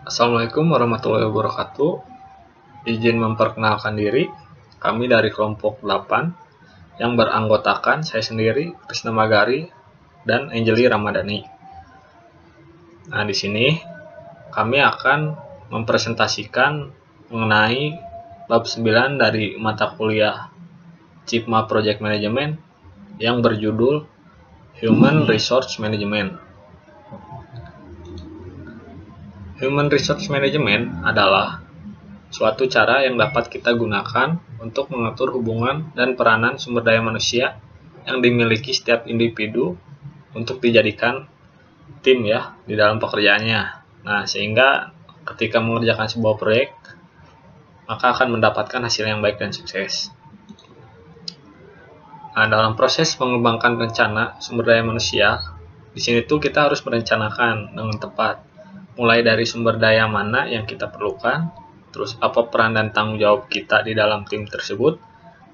Assalamualaikum warahmatullahi wabarakatuh. Izin memperkenalkan diri. Kami dari kelompok 8 yang beranggotakan saya sendiri, Krisna Magari, dan Anjeli Ramadhani. Nah, di sini kami akan mempresentasikan mengenai bab 9 dari mata kuliah CIPMA Project Management yang berjudul Human Resource Management. Human Resource Management adalah suatu cara yang dapat kita gunakan untuk mengatur hubungan dan peranan sumber daya manusia yang dimiliki setiap individu untuk dijadikan tim ya di dalam pekerjaannya. Nah, sehingga ketika mengerjakan sebuah proyek maka akan mendapatkan hasil yang baik dan sukses. Nah, dalam proses mengembangkan rencana sumber daya manusia, di sini tuh kita harus merencanakan dengan tepat. Mulai dari sumber daya mana yang kita perlukan, terus apa peran dan tanggung jawab kita di dalam tim tersebut,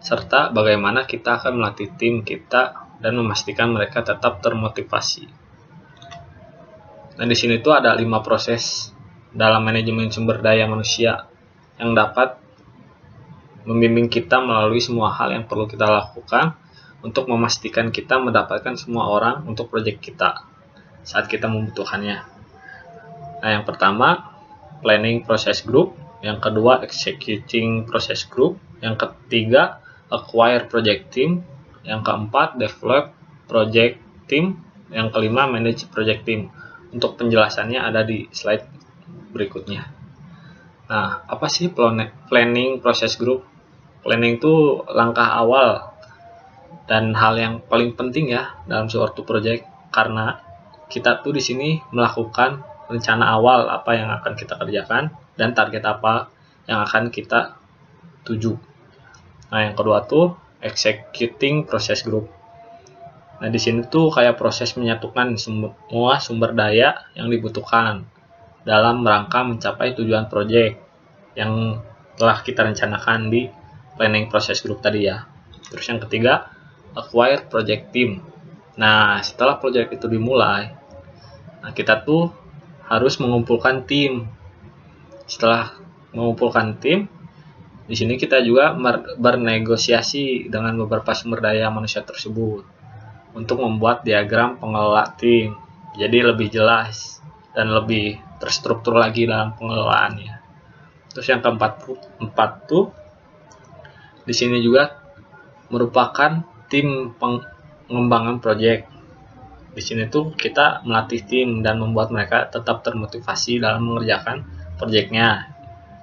serta bagaimana kita akan melatih tim kita dan memastikan mereka tetap termotivasi. Nah, di sini tuh ada 5 proses dalam manajemen sumber daya manusia yang dapat membimbing kita melalui semua hal yang perlu kita lakukan untuk memastikan kita mendapatkan semua orang untuk proyek kita saat kita membutuhkannya. Nah, yang pertama, planning process group. Yang kedua, executing process group. Yang ketiga, acquire project team. Yang keempat, develop project team. Yang kelima, manage project team. Untuk penjelasannya ada di slide berikutnya. Nah, apa sih planning process group? Planning itu langkah awal dan hal yang paling penting ya dalam suatu project, karena kita tuh di sini melakukan rencana awal apa yang akan kita kerjakan dan target apa yang akan kita tuju. Nah, yang kedua tuh executing process group. Nah, di sini tuh kayak proses menyatukan semua sumber daya yang dibutuhkan dalam rangka mencapai tujuan project yang telah kita rencanakan di planning process group tadi ya. Terus yang ketiga, acquire project team. Nah, setelah project itu dimulai, nah kita tuh harus mengumpulkan tim. Setelah mengumpulkan tim, di sini kita juga bernegosiasi dengan beberapa sumber daya manusia tersebut untuk membuat diagram pengelola tim. Jadi lebih jelas dan lebih terstruktur lagi dalam pengelolaannya. Terus yang keempat tuh di sini juga merupakan tim pengembangan proyek. Di sini tuh kita melatih tim dan membuat mereka tetap termotivasi dalam mengerjakan proyeknya.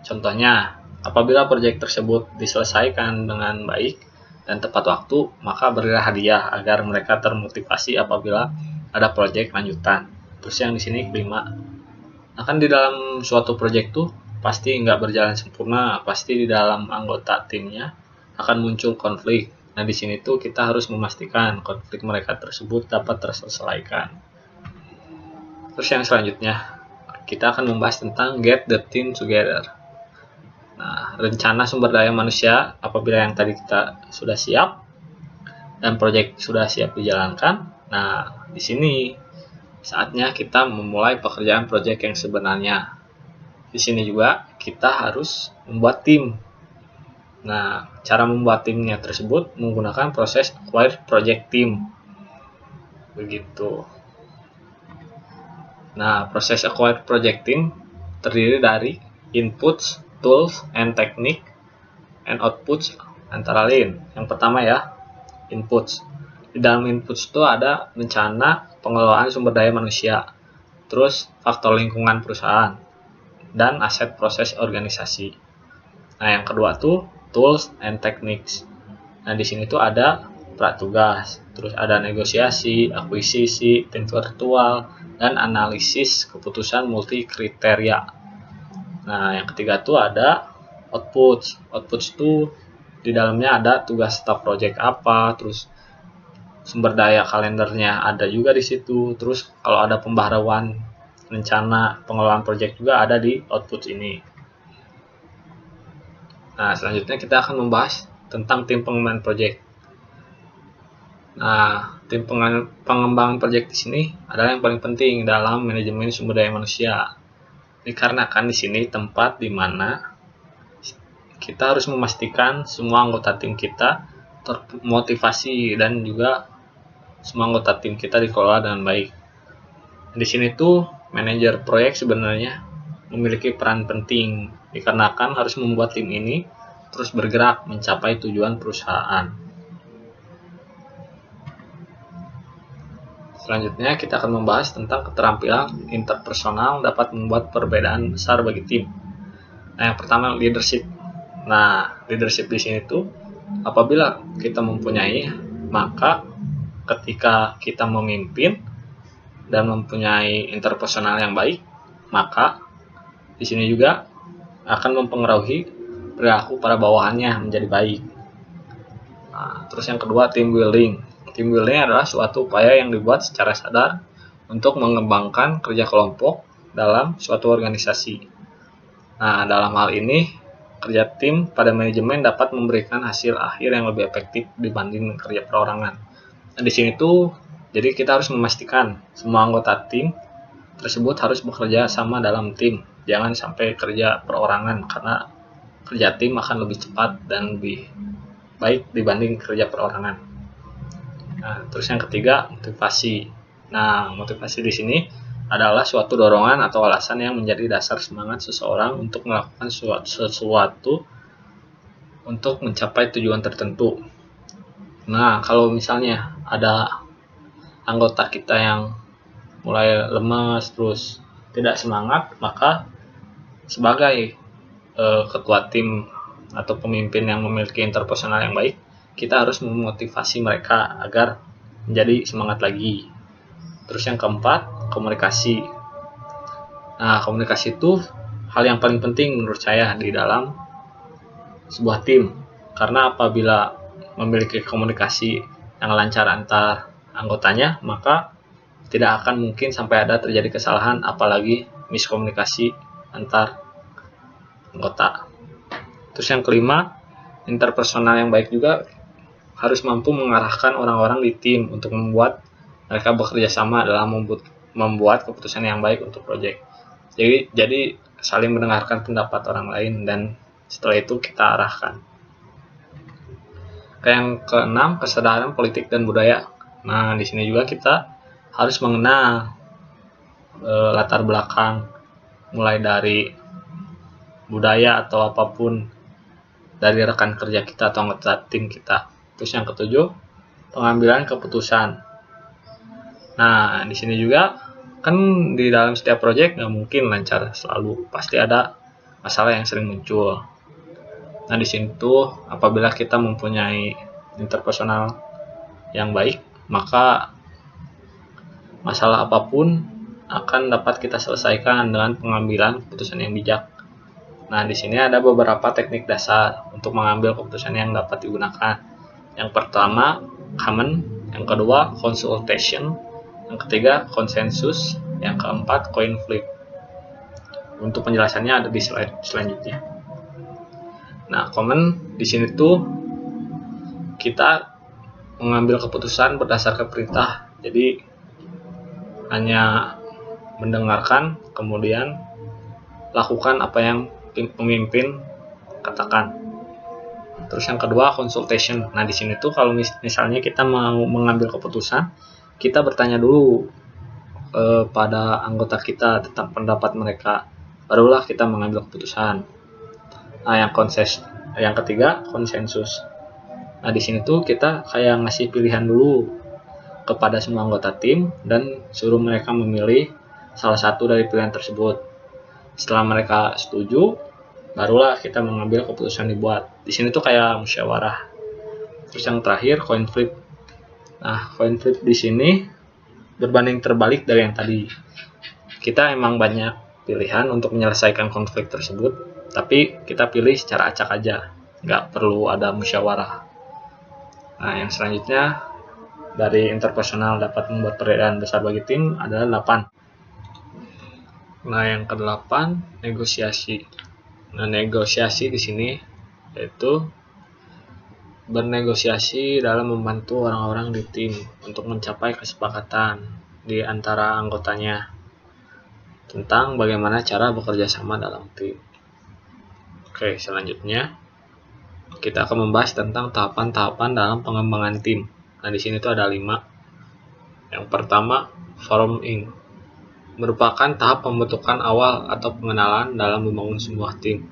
Contohnya, apabila proyek tersebut diselesaikan dengan baik dan tepat waktu, maka berilah hadiah agar mereka termotivasi apabila ada proyek lanjutan. Terus yang di sini kelima, akan di dalam suatu proyek tuh pasti nggak berjalan sempurna, pasti di dalam anggota timnya akan muncul konflik. Nah, di sini tuh kita harus memastikan konflik mereka tersebut dapat terselesaikan. Terus yang selanjutnya, kita akan membahas tentang get the team together. Nah, rencana sumber daya manusia apabila yang tadi kita sudah siap dan proyek sudah siap dijalankan. Nah, di sini saatnya kita memulai pekerjaan proyek yang sebenarnya. Di sini juga kita harus membuat tim. Nah, cara membuat timnya tersebut menggunakan proses acquire project team. Begitu. Nah, proses acquire project team terdiri dari inputs, tools, and technique, and outputs antara lain. Yang pertama ya, inputs. Di dalam inputs itu ada rencana pengelolaan sumber daya manusia, terus faktor lingkungan perusahaan, dan aset proses organisasi. Nah, yang kedua tuh tools and techniques. Nah, di sini tuh ada pratugas, terus ada negosiasi, akuisisi, tim virtual, dan analisis keputusan multi kriteria. Nah, yang ketiga tuh ada outputs. Outputs tuh di dalamnya ada tugas staf project apa, terus sumber daya kalendernya ada juga di situ. Terus kalau ada pembaharuan rencana pengelolaan project juga ada di outputs ini. Nah, selanjutnya kita akan membahas tentang tim pengembangan proyek. Nah, tim pengembangan proyek di sini adalah yang paling penting dalam manajemen sumber daya manusia. Dikarenakan di sini tempat di mana kita harus memastikan semua anggota tim kita termotivasi dan juga semua anggota tim kita dikelola dengan baik. Di sini tuh manajer proyek sebenarnya memiliki peran penting dikarenakan harus membuat tim ini terus bergerak mencapai tujuan perusahaan. Selanjutnya kita akan membahas tentang keterampilan interpersonal dapat membuat perbedaan besar bagi tim. Nah, yang pertama leadership. Nah, leadership di sini tuh apabila kita mempunyai, maka ketika kita memimpin dan mempunyai interpersonal yang baik, maka di sini juga akan mempengaruhi perilaku para bawahannya menjadi baik. Nah, terus yang kedua team building. Team building adalah suatu upaya yang dibuat secara sadar untuk mengembangkan kerja kelompok dalam suatu organisasi. Nah, dalam hal ini, kerja tim pada manajemen dapat memberikan hasil akhir yang lebih efektif dibanding kerja perorangan. Nah, di sini tuh, jadi kita harus memastikan semua anggota tim tersebut harus bekerja sama dalam tim. Jangan sampai kerja perorangan, karena kerja tim akan lebih cepat dan lebih baik dibanding kerja perorangan. Nah, terus yang ketiga, motivasi. Nah, motivasi di sini adalah suatu dorongan atau alasan yang menjadi dasar semangat seseorang untuk melakukan sesuatu untuk mencapai tujuan tertentu. Nah, kalau misalnya ada anggota kita yang mulai lemas terus tidak semangat, maka sebagai ketua tim atau pemimpin yang memiliki interpersonal yang baik, kita harus memotivasi mereka agar menjadi semangat lagi. Terus yang keempat, komunikasi. Nah, komunikasi itu hal yang paling penting menurut saya di dalam sebuah tim. Karena apabila memiliki komunikasi yang lancar antar anggotanya, maka tidak akan mungkin sampai ada terjadi kesalahan, apalagi miskomunikasi antar anggota. Terus yang kelima, interpersonal yang baik juga harus mampu mengarahkan orang-orang di tim untuk membuat mereka bekerja sama dalam membuat keputusan yang baik untuk proyek. Jadi saling mendengarkan pendapat orang lain dan setelah itu kita arahkan. Yang keenam, kesadaran politik dan budaya. Nah, di sini juga kita harus mengenal latar belakang mulai dari budaya atau apapun dari rekan kerja kita atau anggota tim kita. Terus yang ketujuh, pengambilan keputusan. Nah, di sini juga kan di dalam setiap proyek nggak mungkin lancar selalu, pasti ada masalah yang sering muncul. Nah, di sini tuh apabila kita mempunyai interpersonal yang baik, maka masalah apapun akan dapat kita selesaikan dengan pengambilan keputusan yang bijak. Nah, di sini ada beberapa teknik dasar untuk mengambil keputusan yang dapat digunakan. Yang pertama, common. Yang kedua, consultation. Yang ketiga, konsensus. Yang keempat, coin flip. Untuk penjelasannya ada di slide selanjutnya. Nah, common di sini tuh kita mengambil keputusan berdasarkan perintah. Jadi hanya mendengarkan, kemudian lakukan apa yang pemimpin katakan. Terus yang kedua, consultation. Nah, di sini tuh kalau misalnya kita mau mengambil keputusan, kita bertanya dulu pada anggota kita tentang pendapat mereka. Barulah kita mengambil keputusan. Nah, yang ketiga, konsensus. Nah, di sini tuh kita kayak ngasih pilihan dulu kepada semua anggota tim dan suruh mereka memilih salah satu dari pilihan tersebut. Setelah mereka setuju, barulah kita mengambil keputusan dibuat. Di sini tuh kayak musyawarah. Terus yang terakhir, coin flip. Nah, coin flip di sini berbanding terbalik dari yang tadi. Kita emang banyak pilihan untuk menyelesaikan konflik tersebut, tapi kita pilih secara acak aja, nggak perlu ada musyawarah. Nah, yang selanjutnya dari interpersonal dapat membuat perbedaan besar bagi tim adalah 8. Nah, yang ke-8, negosiasi. Nah, negosiasi di sini yaitu bernegosiasi dalam membantu orang-orang di tim untuk mencapai kesepakatan di antara anggotanya. tentang bagaimana cara bekerja sama dalam tim. Oke, selanjutnya kita akan membahas tentang tahapan-tahapan dalam pengembangan tim. Nah, di sini tuh ada 5. Yang pertama, forming, merupakan tahap pembentukan awal atau pengenalan dalam membangun sebuah tim.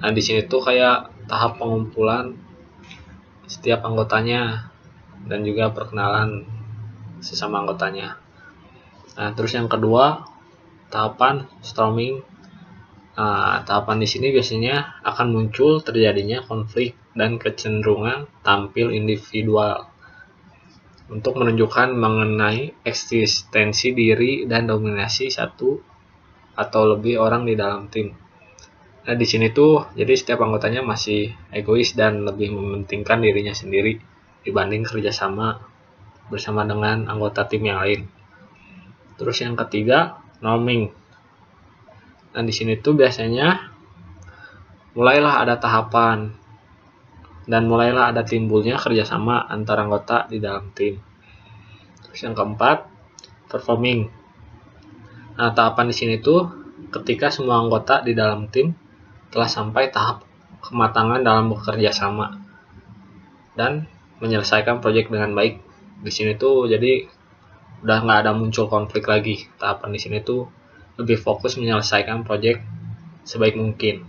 Nah, di sini tuh kayak tahap pengumpulan setiap anggotanya dan juga perkenalan sesama anggotanya. Nah, terus yang kedua, tahapan storming. Nah, tahapan di sini biasanya akan muncul terjadinya konflik dan kecenderungan tampil individual untuk menunjukkan mengenai eksistensi diri dan dominasi satu atau lebih orang di dalam tim. Nah, di sini tuh jadi setiap anggotanya masih egois dan lebih mementingkan dirinya sendiri dibanding kerjasama bersama dengan anggota tim yang lain. Terus yang ketiga, norming. Nah, di sini tuh biasanya mulailah ada tahapan dan mulailah ada timbulnya kerjasama antara anggota di dalam tim. Terus yang keempat, performing. Nah, tahapan di sini tuh ketika semua anggota di dalam tim telah sampai tahap kematangan dalam bekerja sama dan menyelesaikan proyek dengan baik. Di sini tuh jadi udah nggak ada muncul konflik lagi. Tahapan di sini tuh lebih fokus menyelesaikan proyek sebaik mungkin.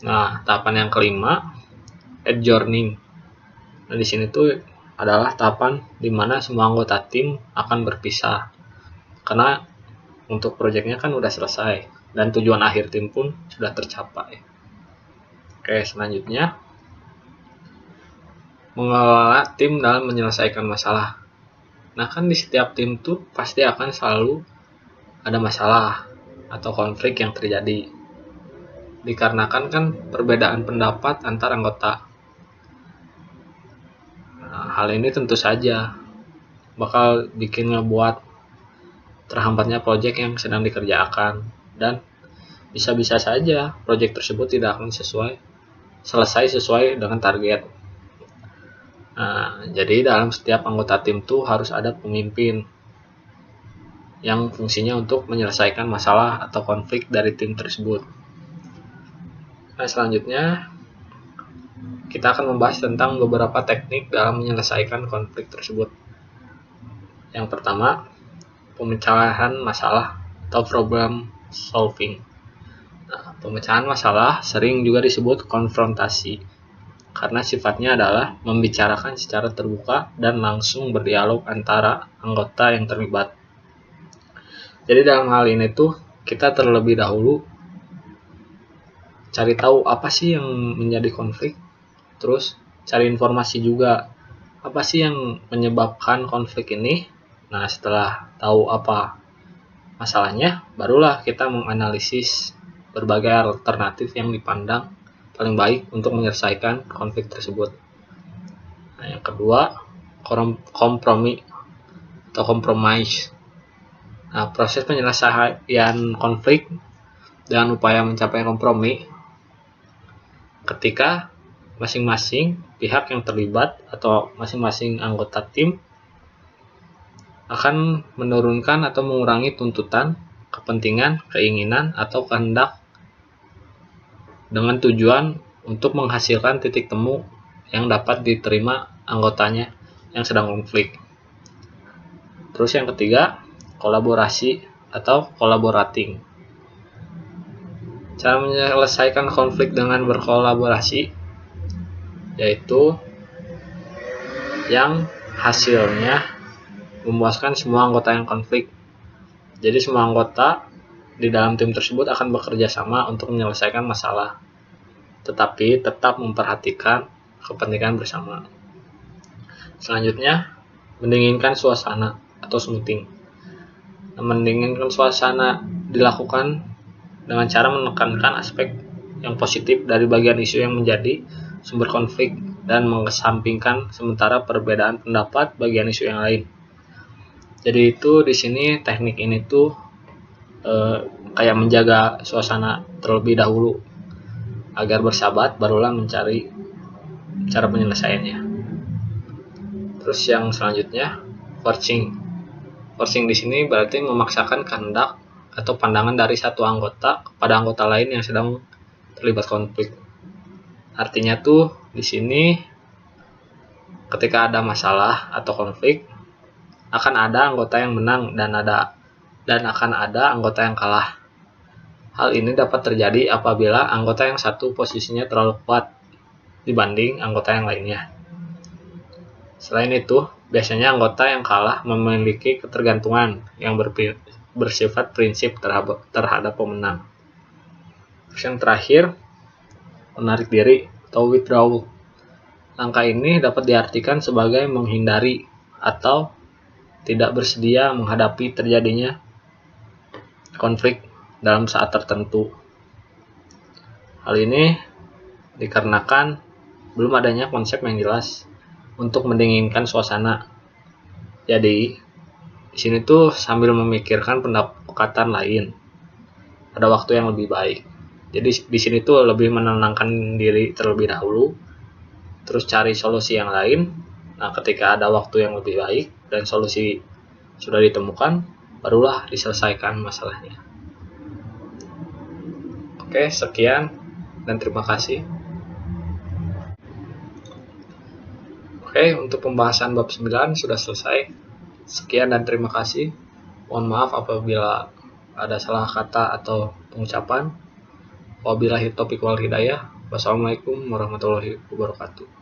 Nah, tahapan yang kelima, adjourning. Nah, di sini tuh adalah tahapan di mana semua anggota tim akan berpisah. Karena untuk proyeknya kan udah selesai dan tujuan akhir tim pun sudah tercapai. Oke, selanjutnya mengelola tim dalam menyelesaikan masalah. Nah, kan di setiap tim tuh pasti akan selalu ada masalah atau konflik yang terjadi. Dikarenakan kan perbedaan pendapat antar anggota. Nah, hal ini tentu saja bakal bikin ngebuat terhambatnya proyek yang sedang dikerjakan dan bisa-bisa saja proyek tersebut tidak akan selesai sesuai dengan target. Nah, jadi dalam setiap anggota tim tuh harus ada pemimpin yang fungsinya untuk menyelesaikan masalah atau konflik dari tim tersebut. Nah, selanjutnya kita akan membahas tentang beberapa teknik dalam menyelesaikan konflik tersebut. Yang pertama, pemecahan masalah atau problem solving. Nah, pemecahan masalah sering juga disebut konfrontasi karena sifatnya adalah membicarakan secara terbuka dan langsung berdialog antara anggota yang terlibat. Jadi dalam hal ini tuh kita terlebih dahulu cari tahu apa sih yang menjadi konflik, terus cari informasi juga apa sih yang menyebabkan konflik ini. Nah, setelah tahu apa masalahnya, barulah kita menganalisis berbagai alternatif yang dipandang paling baik untuk menyelesaikan konflik tersebut. Nah, yang kedua, kompromi atau compromise. Nah, proses penyelesaian konflik dengan upaya mencapai kompromi ketika masing-masing pihak yang terlibat atau masing-masing anggota tim akan menurunkan atau mengurangi tuntutan, kepentingan, keinginan, atau kehendak dengan tujuan untuk menghasilkan titik temu yang dapat diterima anggotanya yang sedang konflik. Terus yang ketiga, kolaborasi atau collaborating. Cara menyelesaikan konflik dengan berkolaborasi yaitu yang hasilnya memuaskan semua anggota yang konflik. Jadi semua anggota di dalam tim tersebut akan bekerja sama untuk menyelesaikan masalah, tetapi tetap memperhatikan kepentingan bersama. Selanjutnya, mendinginkan suasana atau smoothing. Mendinginkan suasana dilakukan dengan cara menekankan aspek yang positif dari bagian isu yang menjadi sumber konflik dan mengesampingkan sementara perbedaan pendapat bagian isu yang lain. Jadi itu di sini teknik ini tuh kayak menjaga suasana terlebih dahulu agar bersahabat, barulah mencari cara penyelesaiannya. Terus yang selanjutnya, forcing. Forcing di sini berarti memaksakan kehendak atau pandangan dari satu anggota kepada anggota lain yang sedang terlibat konflik. Artinya tuh di sini ketika ada masalah atau konflik akan ada anggota yang menang dan akan ada anggota yang kalah. Hal ini dapat terjadi apabila anggota yang satu posisinya terlalu kuat dibanding anggota yang lainnya. Selain itu, biasanya anggota yang kalah memiliki ketergantungan yang bersifat prinsip terhadap pemenang. Terus yang terakhir, menarik diri atau withdrawal. Langkah ini dapat diartikan sebagai menghindari atau tidak bersedia menghadapi terjadinya konflik dalam saat tertentu. Hal ini dikarenakan belum adanya konsep yang jelas untuk mendinginkan suasana. Jadi, di sini tuh sambil memikirkan pendekatan lain pada waktu yang lebih baik. Jadi di sini tuh lebih menenangkan diri terlebih dahulu, terus cari solusi yang lain. Nah, ketika ada waktu yang lebih baik dan solusi sudah ditemukan, barulah diselesaikan masalahnya. Oke, sekian dan terima kasih. Oke, untuk pembahasan bab 9 sudah selesai. Sekian dan terima kasih. Mohon maaf apabila ada salah kata atau pengucapan. Wabillahi taufiq wal hidayah. Wassalamualaikum warahmatullahi wabarakatuh.